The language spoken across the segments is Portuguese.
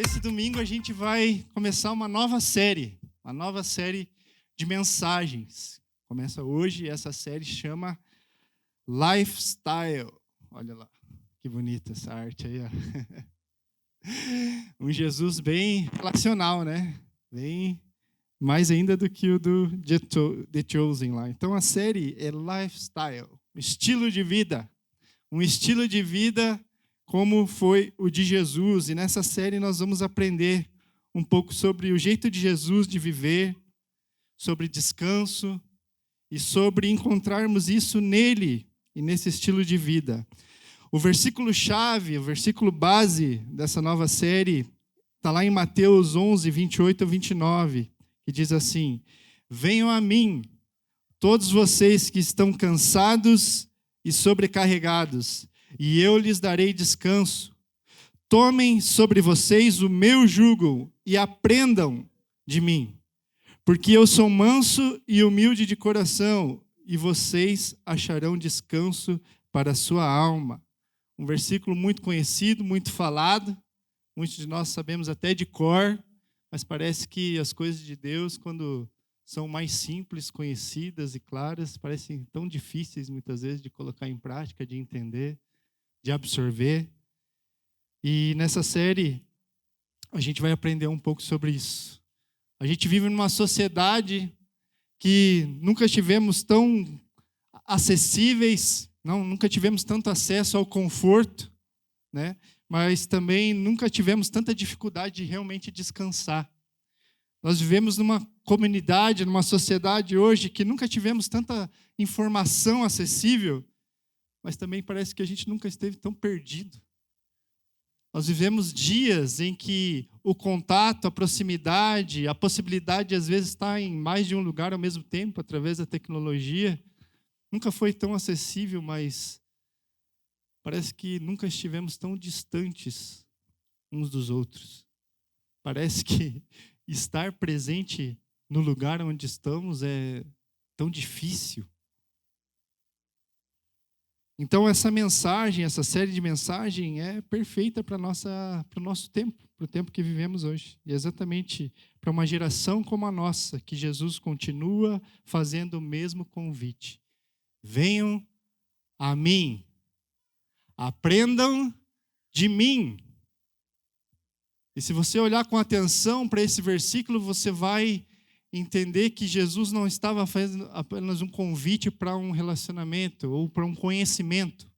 Nesse domingo a gente vai começar uma nova série de mensagens. Começa hoje e essa série chama Lifestyle. Olha lá, que bonita essa arte aí, ó. Um Jesus bem relacional, né? Bem mais ainda do que o do The Chosen lá. Então a série é Lifestyle, estilo de vida. Um estilo de vida como foi o de Jesus. E nessa série nós vamos aprender um pouco sobre o jeito de Jesus de viver, sobre descanso e sobre encontrarmos isso nele e nesse estilo de vida. O versículo-chave, o versículo base dessa nova série está lá em Mateus 11, 28 a 29, que diz assim: venham a mim, todos vocês que estão cansados e sobrecarregados, e eu lhes darei descanso. Tomem sobre vocês o meu jugo e aprendam de mim, porque eu sou manso e humilde de coração, e vocês acharão descanso para a sua alma. Um versículo muito conhecido, muito falado, muitos de nós sabemos até de cor, mas parece que as coisas de Deus, quando são mais simples, conhecidas e claras, parecem tão difíceis muitas vezes de colocar em prática, de entender, de absorver. E nessa série a gente vai aprender um pouco sobre isso. A gente vive numa sociedade que nunca tivemos tão acessíveis, nunca tivemos tanto acesso ao conforto, né? Mas também nunca tivemos tanta dificuldade de realmente descansar. Nós vivemos numa comunidade, numa sociedade hoje que nunca tivemos tanta informação acessível, mas também parece que a gente nunca esteve tão perdido. Nós vivemos dias em que o contato, a proximidade, a possibilidade de às vezes estar em mais de um lugar ao mesmo tempo, através da tecnologia, nunca foi tão acessível, mas parece que nunca estivemos tão distantes uns dos outros. Parece que estar presente no lugar onde estamos é tão difícil. Então essa mensagem, essa série de mensagem é perfeita para o nosso tempo, para o tempo que vivemos hoje. E exatamente para uma geração como a nossa, que Jesus continua fazendo o mesmo convite. Venham a mim, aprendam de mim. E se você olhar com atenção para esse versículo, você vai entender que Jesus não estava fazendo apenas um convite para um relacionamento ou para um conhecimento,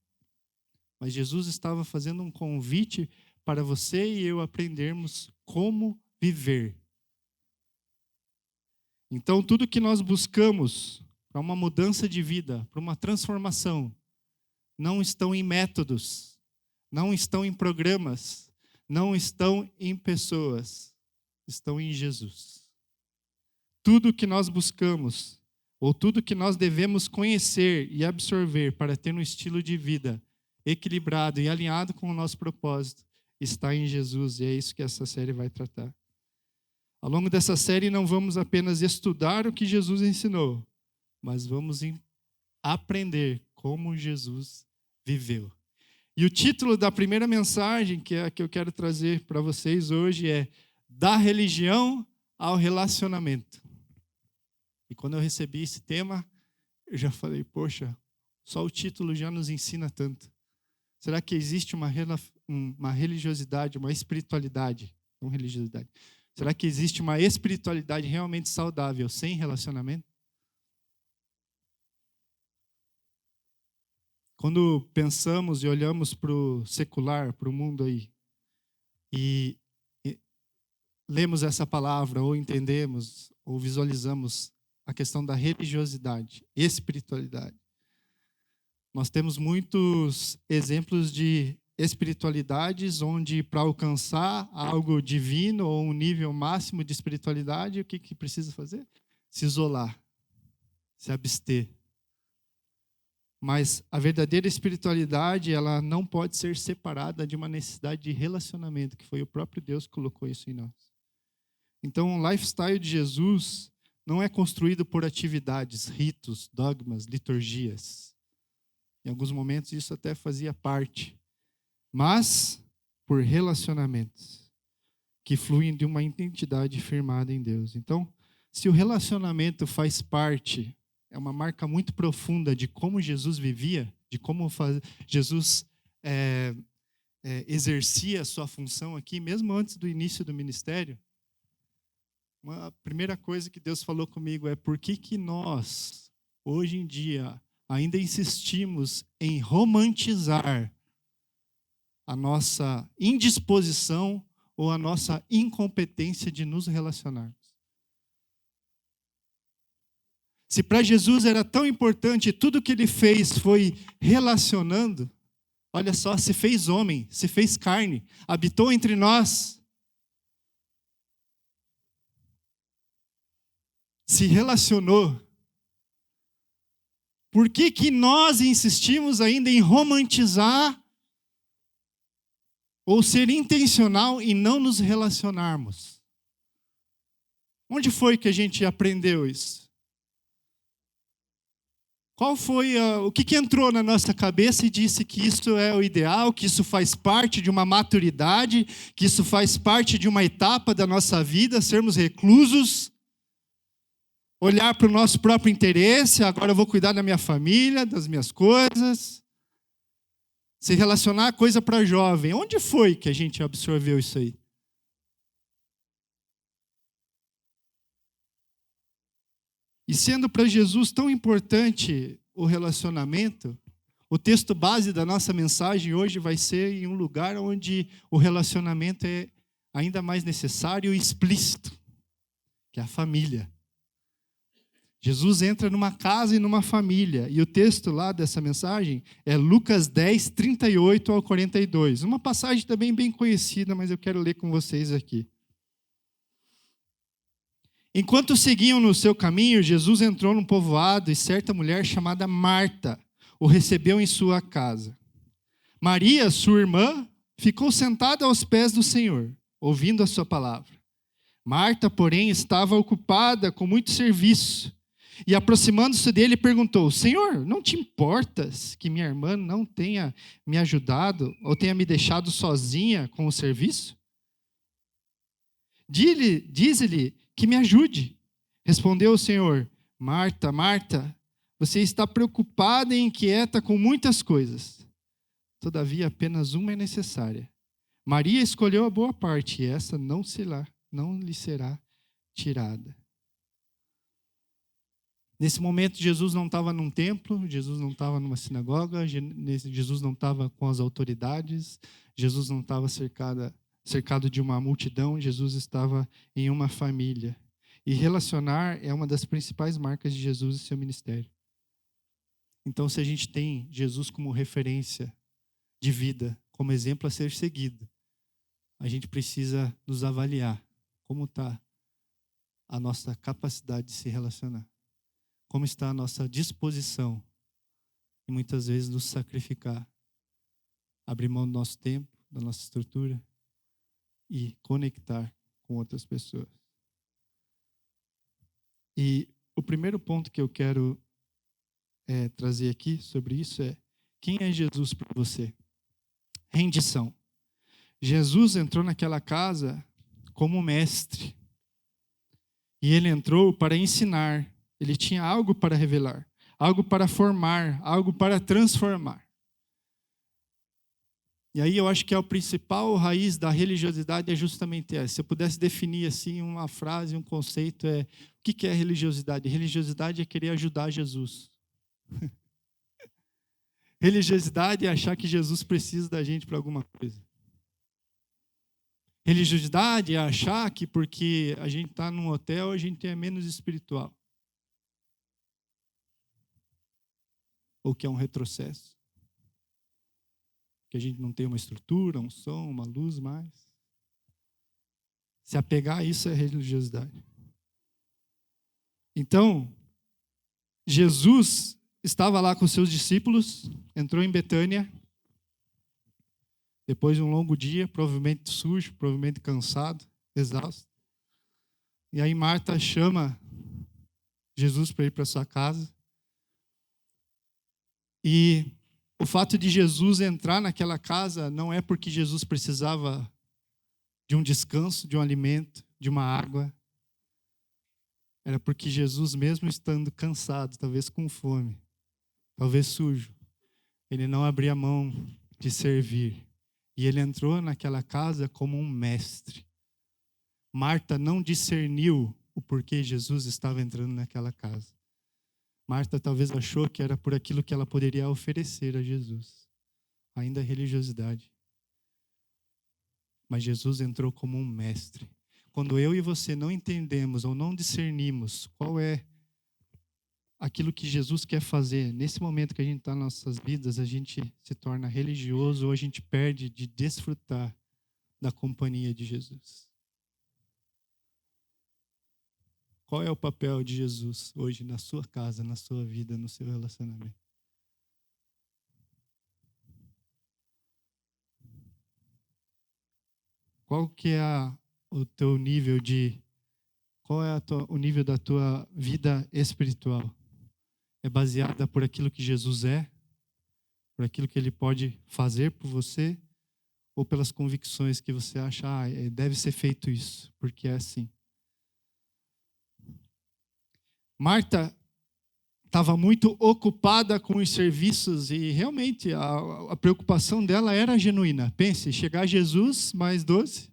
mas Jesus estava fazendo um convite para você e eu aprendermos como viver. Então, tudo que nós buscamos para uma mudança de vida, para uma transformação, não estão em métodos, não estão em programas, não estão em pessoas, estão em Jesus. Tudo que nós buscamos, ou tudo que nós devemos conhecer e absorver para ter um estilo de vida equilibrado e alinhado com o nosso propósito, está em Jesus, e é isso que essa série vai tratar. Ao longo dessa série não vamos apenas estudar o que Jesus ensinou, mas vamos aprender como Jesus viveu. E o título da primeira mensagem, que é a que eu quero trazer para vocês hoje, é Da Religião ao Relacionamento. E quando eu recebi esse tema, eu já falei, poxa, só o título já nos ensina tanto. Será que existe uma religiosidade, uma espiritualidade? Não religiosidade. Será que existe uma espiritualidade realmente saudável sem relacionamento? Quando pensamos e olhamos para o secular, para o mundo aí, e lemos essa palavra, ou entendemos, ou visualizamos a questão da religiosidade, espiritualidade. Nós temos muitos exemplos de espiritualidades onde, para alcançar algo divino ou um nível máximo de espiritualidade, o que precisa fazer? Se isolar, se abster. Mas a verdadeira espiritualidade, ela não pode ser separada de uma necessidade de relacionamento, que foi o próprio Deus que colocou isso em nós. Então, o lifestyle de Jesus não é construído por atividades, ritos, dogmas, liturgias. Em alguns momentos isso até fazia parte, mas por relacionamentos. que fluem de uma identidade firmada em Deus. Então, se o relacionamento faz parte, é uma marca muito profunda de como Jesus vivia, de como Jesus exercia a sua função aqui, mesmo antes do início do ministério, uma primeira coisa que Deus falou comigo é: por que nós, hoje em dia, ainda insistimos em romantizar a nossa indisposição ou a nossa incompetência de nos relacionarmos? Se para Jesus era tão importante, tudo que ele fez foi relacionando, olha só, se fez homem, se fez carne, habitou entre nós, se relacionou. Por que nós insistimos ainda em romantizar ou ser intencional em não nos relacionarmos? Onde foi que a gente aprendeu isso? Qual foi o que entrou na nossa cabeça e disse que isso é o ideal, que isso faz parte de uma maturidade, que isso faz parte de uma etapa da nossa vida, sermos reclusos, olhar para o nosso próprio interesse, agora eu vou cuidar da minha família, das minhas coisas, se relacionar coisa para jovem. Onde foi que a gente absorveu isso aí? E sendo para Jesus tão importante o relacionamento, o texto base da nossa mensagem hoje vai ser em um lugar onde o relacionamento é ainda mais necessário e explícito, que é a família. Jesus entra numa casa e numa família, e o texto lá dessa mensagem é Lucas 10, 38 ao 42. Uma passagem também bem conhecida, mas eu quero ler com vocês aqui. Enquanto seguiam no seu caminho, Jesus entrou num povoado e certa mulher chamada Marta o recebeu em sua casa. Maria, sua irmã, ficou sentada aos pés do Senhor, ouvindo a sua palavra. Marta, porém, estava ocupada com muito serviço e, aproximando-se dele, perguntou: Senhor, não te importas que minha irmã não tenha me ajudado ou tenha me deixado sozinha com o serviço? Dize-lhe que me ajude. Respondeu o Senhor: Marta, Marta, você está preocupada e inquieta com muitas coisas. Todavia, apenas uma é necessária. Maria escolheu a boa parte, e essa não lhe será tirada. Nesse momento, Jesus não estava num templo, Jesus não estava numa sinagoga, Jesus não estava com as autoridades, Jesus não estava cercado de uma multidão, Jesus estava em uma família. E relacionar é uma das principais marcas de Jesus e seu ministério. Então, se a gente tem Jesus como referência de vida, como exemplo a ser seguido, a gente precisa nos avaliar como está a nossa capacidade de se relacionar, como está a nossa disposição e muitas vezes nos sacrificar, abrir mão do nosso tempo, da nossa estrutura e conectar com outras pessoas. E o primeiro ponto que eu quero trazer aqui sobre isso é: quem é Jesus para você? Rendição. Jesus entrou naquela casa como mestre. E ele entrou para ensinar. Ele tinha algo para revelar, algo para formar, algo para transformar. E aí eu acho que a principal raiz da religiosidade é justamente essa. Se eu pudesse definir assim uma frase, um conceito, o que é religiosidade? Religiosidade é querer ajudar Jesus. Religiosidade é achar que Jesus precisa da gente para alguma coisa. Religiosidade é achar que porque a gente está num hotel, a gente é menos espiritual. Ou que é um retrocesso. Que a gente não tem uma estrutura, um som, uma luz mais. Se apegar a isso é religiosidade. Então, Jesus estava lá com seus discípulos, entrou em Betânia, depois de um longo dia, provavelmente sujo, provavelmente cansado, exausto. E aí Marta chama Jesus para ir para sua casa. E o fato de Jesus entrar naquela casa não é porque Jesus precisava de um descanso, de um alimento, de uma água, era porque Jesus, mesmo estando cansado, talvez com fome, talvez sujo, ele não abria mão de servir. E ele entrou naquela casa como um mestre. Marta não discerniu o porquê Jesus estava entrando naquela casa. Marta talvez achou que era por aquilo que ela poderia oferecer a Jesus. Ainda a religiosidade. Mas Jesus entrou como um mestre. Quando eu e você não entendemos ou não discernimos qual é aquilo que Jesus quer fazer, nesse momento que a gente está nas nossas vidas, a gente se torna religioso ou a gente perde de desfrutar da companhia de Jesus. Qual é o papel de Jesus hoje na sua casa, na sua vida, no seu relacionamento? Qual que é o teu nível qual é o nível da tua vida espiritual? É baseada por aquilo que Jesus é? Por aquilo que Ele pode fazer por você? Ou pelas convicções que você acha, deve ser feito isso, porque é assim? Marta estava muito ocupada com os serviços e realmente a preocupação dela era genuína. Pense, chegar Jesus, mais 12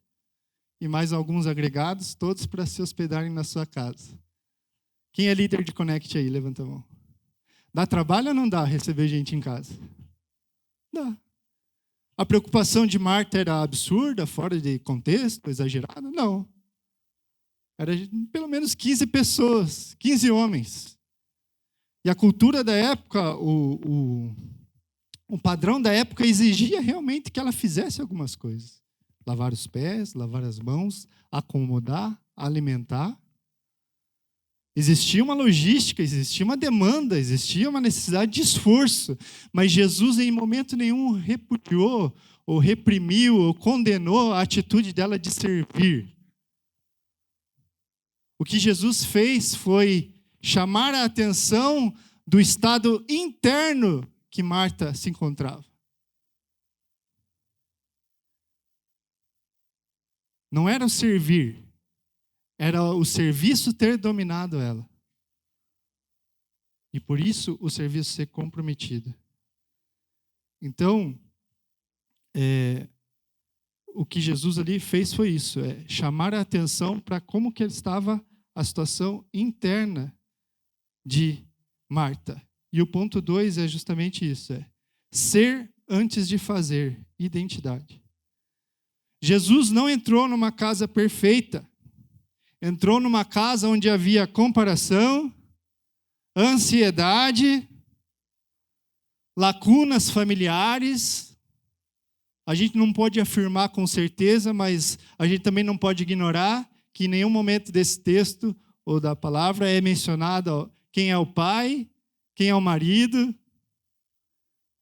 e mais alguns agregados, todos para se hospedarem na sua casa. Quem é líder de Connect aí? Levanta a mão. Dá trabalho ou não dá receber gente em casa? Dá. A preocupação de Marta era absurda, fora de contexto, exagerada? Não. Era pelo menos 15 pessoas, 15 homens. E a cultura da época, o padrão da época exigia realmente que ela fizesse algumas coisas. Lavar os pés, lavar as mãos, acomodar, alimentar. Existia uma logística, existia uma demanda, existia uma necessidade de esforço. Mas Jesus em momento nenhum repudiou, ou reprimiu, ou condenou a atitude dela de servir. O que Jesus fez foi chamar a atenção do estado interno que Marta se encontrava. Não era o servir, era o serviço ter dominado ela. E por isso o serviço ser comprometido. Então, o que Jesus ali fez foi isso, chamar a atenção para como que estava a situação interna de Marta. E o ponto 2 é justamente isso, ser antes de fazer, identidade. Jesus não entrou numa casa perfeita, entrou numa casa onde havia comparação, ansiedade, lacunas familiares. A gente não pode afirmar com certeza, mas a gente também não pode ignorar que em nenhum momento desse texto ou da palavra é mencionado quem é o pai, quem é o marido.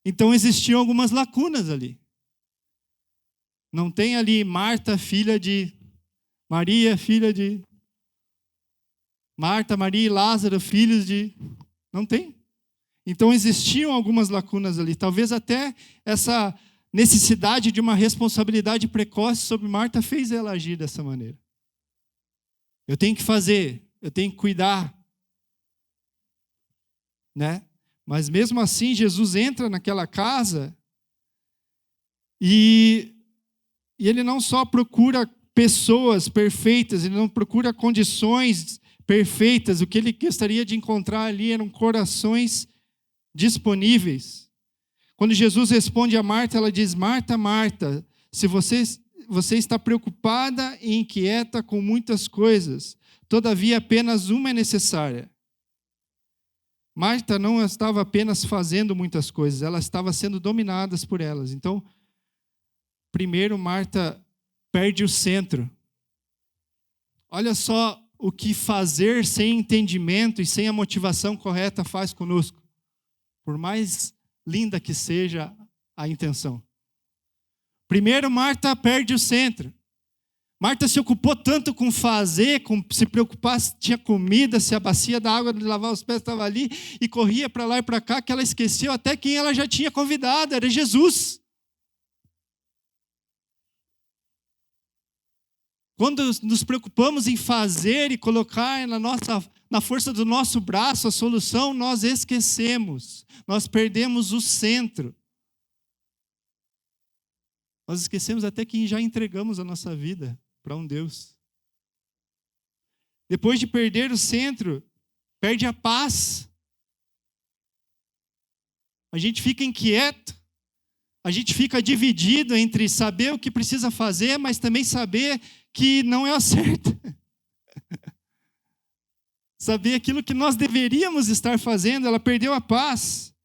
Então existiam algumas lacunas ali. Não tem ali Marta, filha de Maria, filha de Marta, Maria e Lázaro, filhos de... Não tem. Então existiam algumas lacunas ali. Talvez até essa necessidade de uma responsabilidade precoce sobre Marta fez ela agir dessa maneira. Eu tenho que fazer, eu tenho que cuidar. Né? Mas mesmo assim, Jesus entra naquela casa e ele não só procura pessoas perfeitas, ele não procura condições perfeitas. O que ele gostaria de encontrar ali eram corações disponíveis. Quando Jesus responde a Marta, ela diz: Marta, Marta, se você está preocupada e inquieta com muitas coisas, todavia apenas uma é necessária. Marta não estava apenas fazendo muitas coisas, ela estava sendo dominada por elas. Então, primeiro Marta perde o centro. Olha só o que fazer sem entendimento e sem a motivação correta faz conosco. Por mais linda que seja a intenção. Primeiro, Marta perde o centro. Marta se ocupou tanto com fazer, com se preocupar se tinha comida, se a bacia da água de lavar os pés estava ali, e corria para lá e para cá, que ela esqueceu até quem ela já tinha convidado, era Jesus. Quando nos preocupamos em fazer e colocar na força do nosso braço a solução, nós esquecemos, nós perdemos o centro. Nós esquecemos até que já entregamos a nossa vida para um Deus. Depois de perder o centro, perde a paz. A gente fica inquieto, a gente fica dividido entre saber o que precisa fazer, mas também saber que não é o certo. Saber aquilo que nós deveríamos estar fazendo, ela perdeu a paz.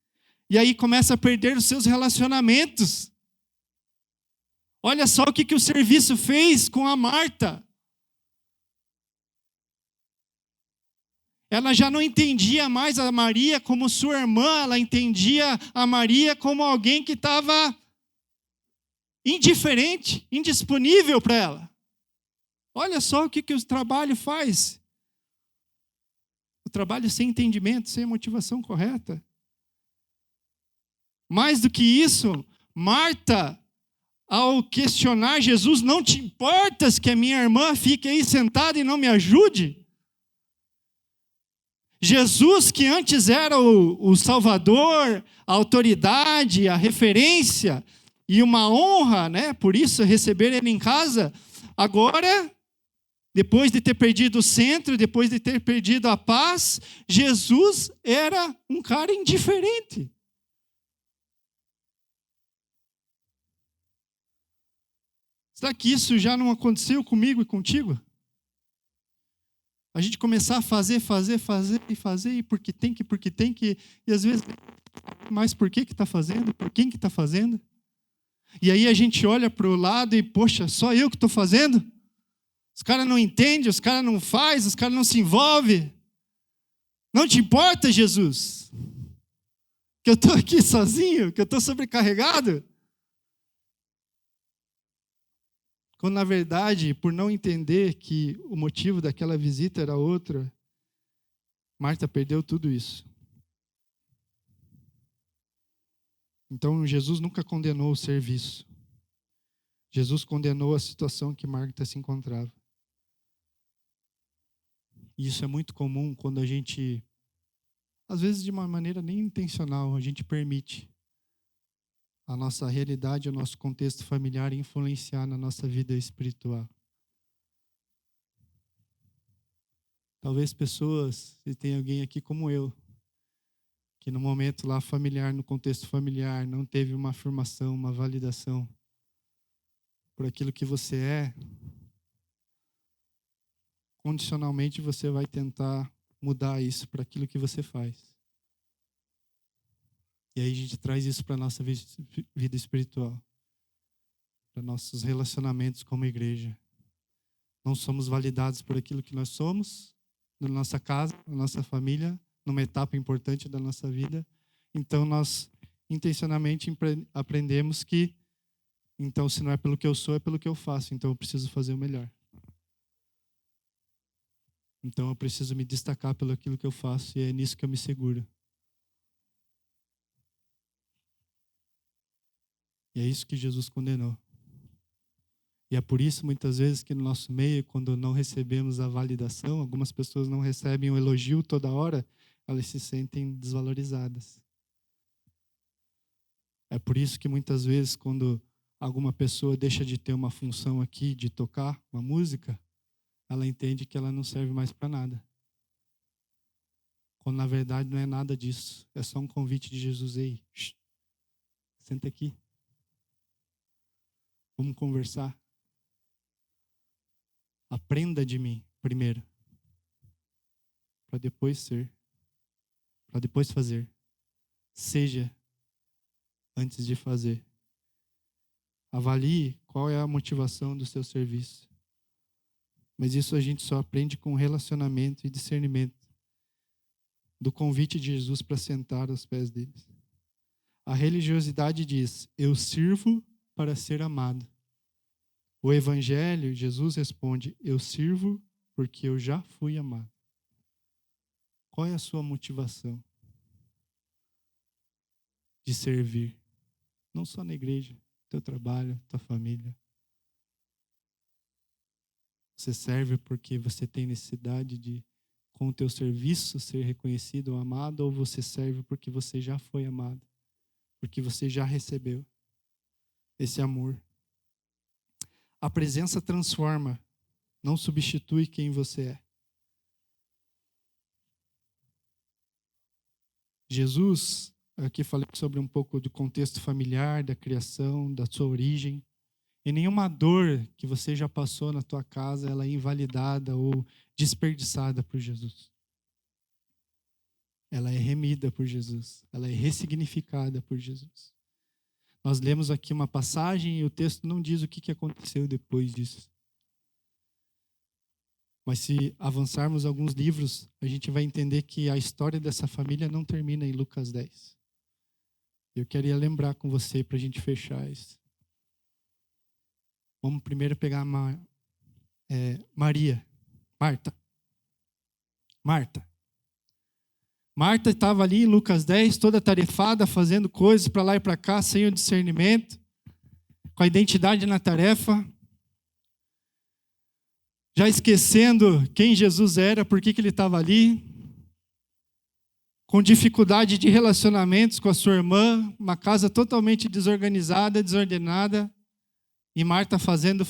E aí começa a perder os seus relacionamentos. Olha só o que o serviço fez com a Marta. Ela já não entendia mais a Maria como sua irmã, ela entendia a Maria como alguém que estava indiferente, indisponível para ela. Olha só o que o trabalho faz. O trabalho sem entendimento, sem motivação correta. Mais do que isso, Marta, ao questionar Jesus, não te importas que a minha irmã fique aí sentada e não me ajude? Jesus, que antes era o Salvador, a autoridade, a referência e uma honra, né? Por isso receber ele em casa, agora, depois de ter perdido o centro, depois de ter perdido a paz, Jesus era um cara indiferente. Será que isso já não aconteceu comigo e contigo? A gente começar a fazer, e porque tem que, e às vezes, mas por que está fazendo? Por quem que está fazendo? E aí a gente olha para o lado e, poxa, só eu que estou fazendo? Os caras não entendem, os caras não fazem, os caras não se envolvem. Não te importa, Jesus? Que eu estou aqui sozinho, que eu estou sobrecarregado? Quando, na verdade, por não entender que o motivo daquela visita era outra, Marta perdeu tudo isso. Então, Jesus nunca condenou o serviço. Jesus condenou a situação que Marta se encontrava. E isso é muito comum quando a gente, às vezes de uma maneira nem intencional, a gente permite a nossa realidade, o nosso contexto familiar influenciar na nossa vida espiritual. Talvez pessoas, se tem alguém aqui como eu, que no momento lá familiar, no contexto familiar, não teve uma afirmação, uma validação por aquilo que você é, condicionalmente você vai tentar mudar isso para aquilo que você faz. E aí a gente traz isso para a nossa vida espiritual, para nossos relacionamentos como igreja. Não somos validados por aquilo que nós somos, na nossa casa, na nossa família, numa etapa importante da nossa vida. Então nós intencionalmente aprendemos que, então se não é pelo que eu sou, é pelo que eu faço. Então eu preciso fazer o melhor. Então eu preciso me destacar pelo aquilo que eu faço e é nisso que eu me seguro. E é isso que Jesus condenou. E é por isso, muitas vezes, que no nosso meio, quando não recebemos a validação, algumas pessoas não recebem o elogio toda hora, elas se sentem desvalorizadas. É por isso que muitas vezes, quando alguma pessoa deixa de ter uma função aqui, de tocar uma música, ela entende que ela não serve mais para nada. Quando na verdade não é nada disso. É só um convite de Jesus. Ei, senta aqui. Vamos conversar. Aprenda de mim primeiro. Para depois ser. Para depois fazer. Seja antes de fazer. Avalie qual é a motivação do seu serviço. Mas isso a gente só aprende com relacionamento e discernimento do convite de Jesus para sentar aos pés deles. A religiosidade diz: eu sirvo para ser amado. O Evangelho, Jesus responde: eu sirvo porque eu já fui amado. Qual é a sua motivação de servir? Não só na igreja, teu trabalho, tua família. Você serve porque você tem necessidade de, com o teu serviço, ser reconhecido ou amado, ou você serve porque você já foi amado, porque você já recebeu esse amor. A presença transforma, não substitui quem você é. Jesus, aqui falei sobre um pouco do contexto familiar, da criação, da sua origem. E nenhuma dor que você já passou na tua casa, ela é invalidada ou desperdiçada por Jesus. Ela é remida por Jesus. Ela é ressignificada por Jesus. Nós lemos aqui uma passagem e o texto não diz o que aconteceu depois disso. Mas se avançarmos alguns livros, a gente vai entender que a história dessa família não termina em Lucas 10. Eu queria lembrar com você para a gente fechar isso. Vamos primeiro pegar Maria. Marta estava ali em Lucas 10, toda atarefada, fazendo coisas para lá e para cá, sem o discernimento, com a identidade na tarefa, já esquecendo quem Jesus era, por que ele estava ali, com dificuldade de relacionamentos com a sua irmã, uma casa totalmente desorganizada, desordenada, e Marta fazendo.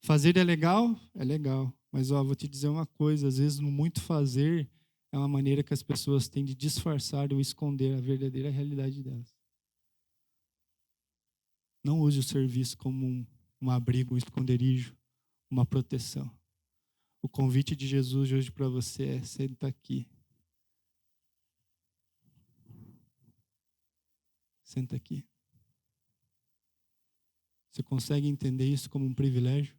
Fazer é legal? É legal. Mas vou te dizer uma coisa, às vezes no muito fazer é uma maneira que as pessoas têm de disfarçar ou esconder a verdadeira realidade delas. Não use o serviço como um abrigo, um esconderijo, uma proteção. O convite de Jesus hoje para você é: senta aqui. Senta aqui. Você consegue entender isso como um privilégio?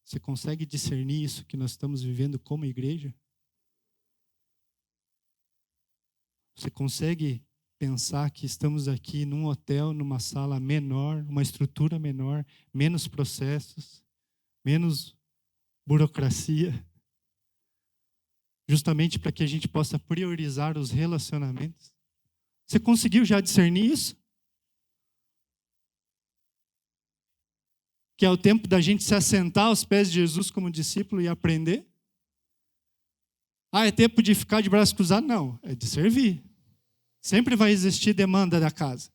Você consegue discernir isso que nós estamos vivendo como igreja? Você consegue pensar que estamos aqui num hotel, numa sala menor, uma estrutura menor, menos processos, menos burocracia, justamente para que a gente possa priorizar os relacionamentos? Você conseguiu já discernir isso? Que é o tempo da gente se assentar aos pés de Jesus como discípulo e aprender? É tempo de ficar de braço cruzado? Não, é de servir. Sempre vai existir demanda da casa.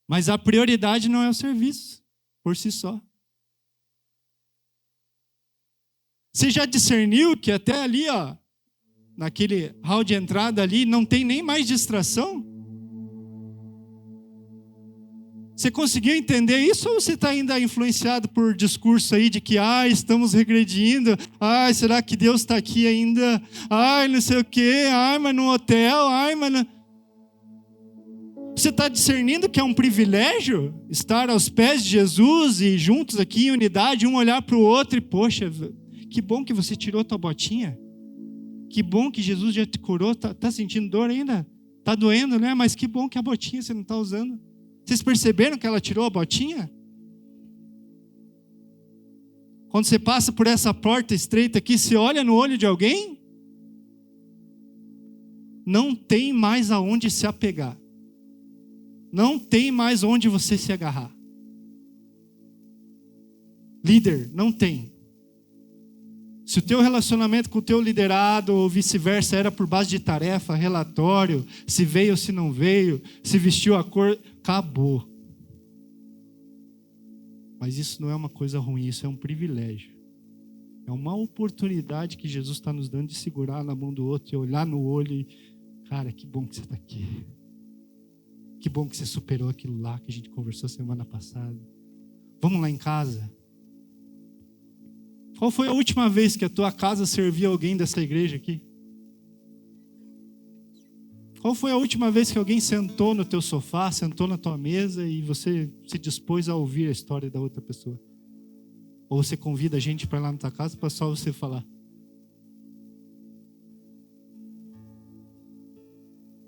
Mas a prioridade não é o serviço, por si só. Você já discerniu que até ali, naquele hall de entrada ali, não tem nem mais distração? Você conseguiu entender isso ou você está ainda influenciado por discurso aí de que estamos regredindo, será que Deus está aqui ainda, não sei o quê, mas no hotel, mas no... Você está discernindo que é um privilégio estar aos pés de Jesus e juntos aqui em unidade, um olhar para o outro e, poxa, que bom que você tirou tua botinha, que bom que Jesus já te curou, tá sentindo dor ainda? Tá doendo, né? Mas que bom que a botinha você não está usando. Vocês perceberam que ela tirou a botinha? Quando você passa por essa porta estreita aqui, você olha no olho de alguém, não tem mais aonde se apegar. Não tem mais onde você se agarrar. Líder, não tem. Se o teu relacionamento com o teu liderado ou vice-versa era por base de tarefa, relatório, se veio ou se não veio, se vestiu a cor, acabou. Mas isso não é uma coisa ruim, isso é um privilégio. É uma oportunidade que Jesus está nos dando de segurar na mão do outro e olhar no olho e, cara, que bom que você está aqui. Que bom que você superou aquilo lá que a gente conversou semana passada. Vamos lá em casa. Qual foi a última vez que a tua casa serviu alguém dessa igreja aqui? Qual foi a última vez que alguém sentou no teu sofá, sentou na tua mesa e você se dispôs a ouvir a história da outra pessoa? Ou você convida a gente para ir lá na tua casa para só você falar?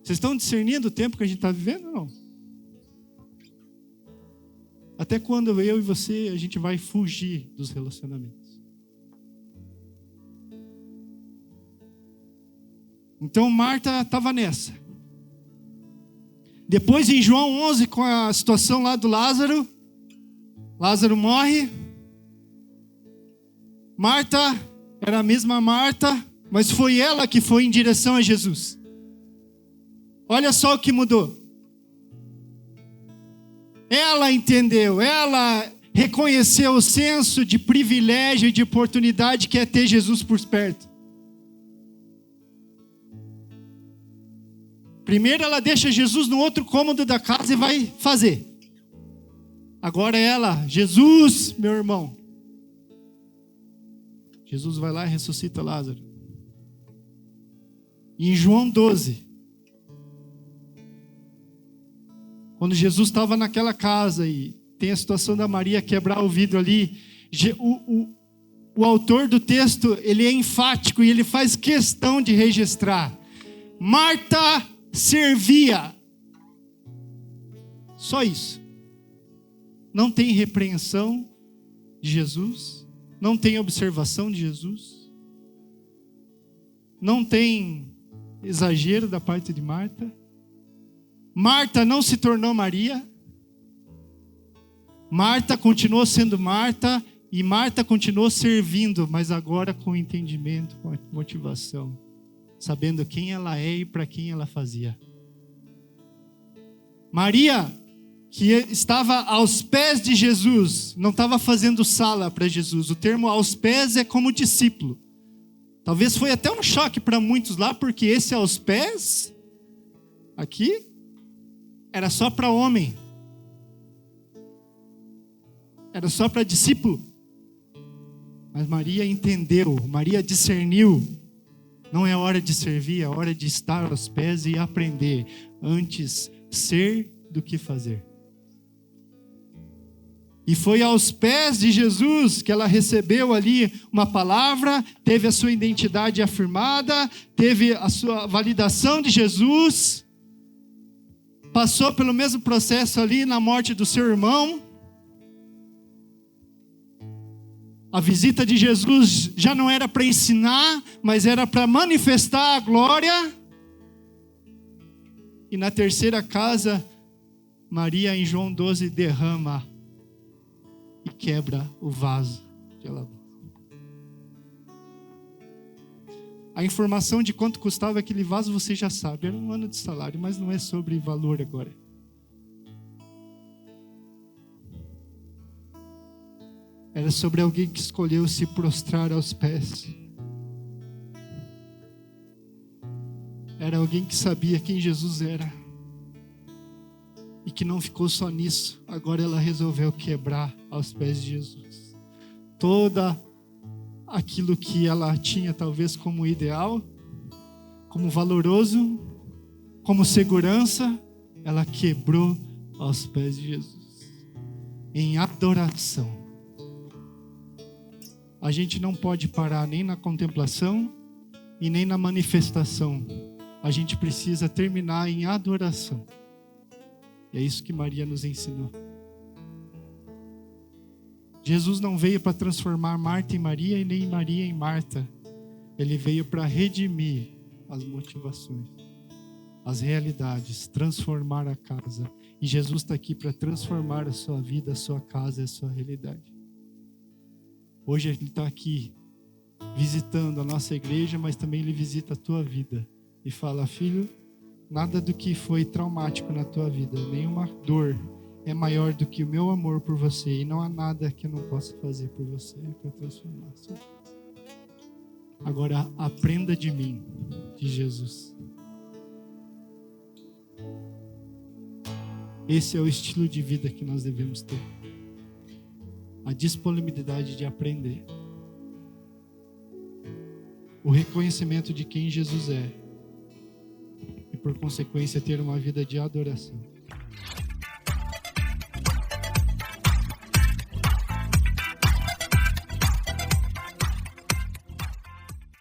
Vocês estão discernindo o tempo que a gente está vivendo ou não? Até quando eu e você, a gente vai fugir dos relacionamentos? Então Marta estava nessa. Depois em João 11, com a situação lá do Lázaro. Lázaro morre. Marta era a mesma Marta, mas foi ela que foi em direção a Jesus. Olha só o que mudou. Ela entendeu, ela reconheceu o senso de privilégio e de oportunidade que é ter Jesus por perto. Primeiro ela deixa Jesus no outro cômodo da casa e vai fazer. Agora ela, Jesus, meu irmão. Jesus vai lá e ressuscita Lázaro. E em João 12, quando Jesus estava naquela casa e tem a situação da Maria quebrar o vidro ali, o autor do texto, ele é enfático e ele faz questão de registrar. Marta servia. Só isso. Não tem repreensão de Jesus. Não tem observação de Jesus. Não tem exagero da parte de Marta. Marta não se tornou Maria. Marta continuou sendo Marta. E Marta continuou servindo, mas agora com entendimento, com motivação. Sabendo quem ela é e para quem ela fazia. Maria, que estava aos pés de Jesus, não estava fazendo sala para Jesus. O termo aos pés é como discípulo. Talvez foi até um choque para muitos lá, porque esse aos pés, aqui, era só para homem. Era só para discípulo. Mas Maria entendeu, Maria discerniu. Não é hora de servir, é hora de estar aos pés e aprender. Antes ser do que fazer. E foi aos pés de Jesus que ela recebeu ali uma palavra, teve a sua identidade afirmada, teve a sua validação de Jesus, passou pelo mesmo processo ali na morte do seu irmão. A visita de Jesus já não era para ensinar, mas era para manifestar a glória. E na terceira casa, Maria em João 12 derrama e quebra o vaso de alabastro. A informação de quanto custava aquele vaso você já sabe. Era um ano de salário, mas não é sobre valor agora. Era sobre alguém que escolheu se prostrar aos pés. Era alguém que sabia quem Jesus era. E que não ficou só nisso. Agora ela resolveu quebrar aos pés de Jesus. Toda aquilo que ela tinha talvez como ideal, como valoroso, como segurança, ela quebrou aos pés de Jesus. Em adoração. A gente não pode parar nem na contemplação e nem na manifestação. A gente precisa terminar em adoração. E é isso que Maria nos ensinou. Jesus não veio para transformar Marta em Maria e nem Maria em Marta. Ele veio para redimir as motivações, as realidades, transformar a casa. E Jesus está aqui para transformar a sua vida, a sua casa e a sua realidade. Hoje Ele está aqui visitando a nossa igreja, mas também Ele visita a tua vida. E fala, filho, nada do que foi traumático na tua vida, nenhuma dor é maior do que o meu amor por você. E não há nada que eu não possa fazer por você para transformar a sua vida. Agora aprenda de mim, de Jesus. Esse é o estilo de vida que nós devemos ter. A disponibilidade de aprender. O reconhecimento de quem Jesus é. E por consequência ter uma vida de adoração.